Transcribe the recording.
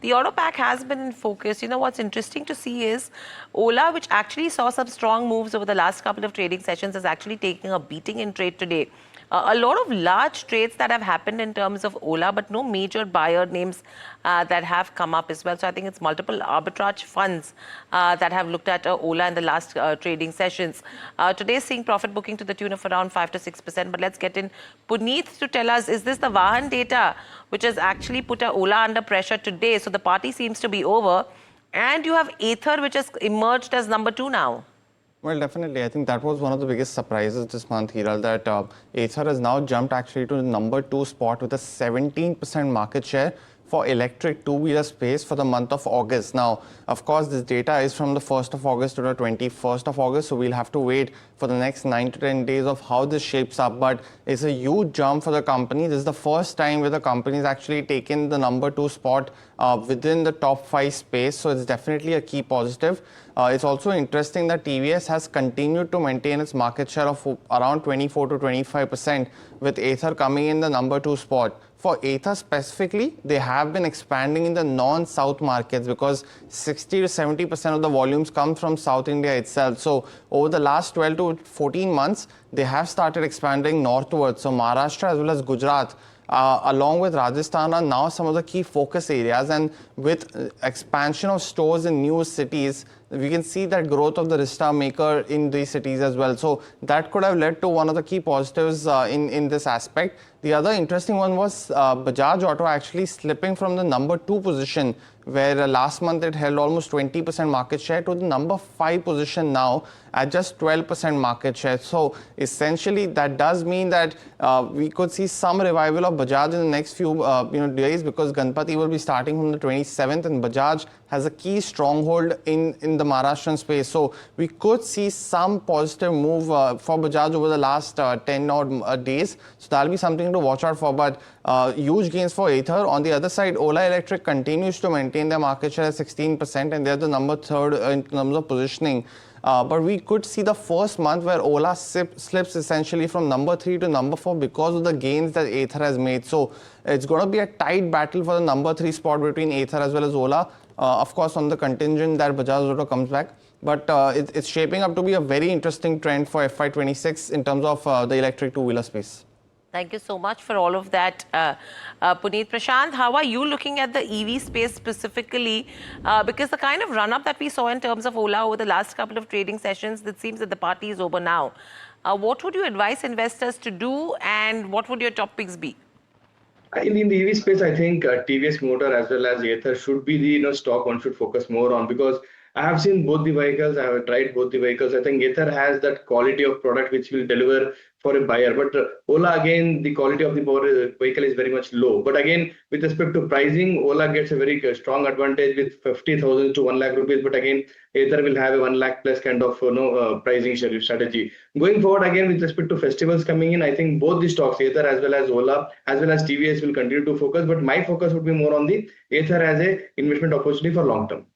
The auto pack has been in focus. You know, what's interesting to see is Ola, which actually saw some strong moves over the last couple of trading sessions, is actually taking a beating in trade today. A lot of large trades that have happened in terms of Ola, but no major buyer names that have come up as well. So I think it's multiple arbitrage funds that have looked at Ola in the last trading sessions. Today seeing profit booking to the tune of around 5 to 6%. But let's get in Puneet to tell us, is this the Vahan data which has actually put Ola under pressure today? So the party seems to be over. And you have Ather, which has emerged as number 2 now. Well, definitely. I think that was one of the biggest surprises this month, Hiral, that Ather has now jumped actually to the number 2 spot with a 17% market share for electric two-wheeler space for the month of August. Now, of course, this data is from the 1st of August to the 21st of August, so we'll have to wait for the next 9 to 10 days of how this shapes up. But it's a huge jump for the company. This is the first time where the company has actually taken the number 2 spot within the top 5 space, so it's definitely a key positive. It's also interesting that TVS has continued to maintain its market share of around 24 to 25%, with Ather coming in the number 2 spot. For Ather specifically, they have been expanding in the non-South markets because 60 to 70% of the volumes come from South India itself. So over the last 12 to 14 months, they have started expanding northwards. So Maharashtra as well as Gujarat, along with Rajasthan, are now some of the key focus areas. And with expansion of stores in new cities, we can see that growth of the Rista maker in these cities as well. So that could have led to one of the key positives in this aspect. The other interesting one was Bajaj Auto actually slipping from the number 2 position, where last month it held almost 20% market share, to the number 5 position now at just 12% market share. So essentially that does mean that we could see some revival of Bajaj in the next few days, because Ganpati will be starting from the 27th and Bajaj has a key stronghold in the Maharashtrian space. So we could see some positive move for Bajaj over the last 10 odd days. So that'll be something to watch out for. But huge gains for Ather. On the other side, Ola Electric continues to maintain their market share at 16%, and they're the number 3rd in terms of positioning. But we could see the first month where Ola slips essentially from number 3 to number 4 because of the gains that Ather has made. So it's going to be a tight battle for the number 3 spot between Ather as well as Ola. Of course, on the contingent that Bajaj Auto comes back. But it's shaping up to be a very interesting trend for FY26 in terms of the electric two-wheeler space. Thank you so much for all of that, Puneet. Prashant, how are you looking at the EV space specifically? Because the kind of run-up that we saw in terms of Ola over the last couple of trading sessions, it seems that the party is over now. What would you advise investors to do, and what would your top picks be? In the EV space, I think TVS Motor as well as Ather should be the stock one should focus more on, because I have seen both the vehicles. I have tried both the vehicles. I think Ather has that quality of product which will deliver for a buyer. But Ola, again, the quality of the vehicle is very much low. But again, with respect to pricing, Ola gets a very strong advantage with 50,000 to 1 lakh rupees. But again, Ather will have a 1 lakh plus kind of pricing strategy. Going forward, again, with respect to festivals coming in, I think both the stocks, Ather as well as Ola, as well as TVS, will continue to focus. But my focus would be more on the Ather as a investment opportunity for long term.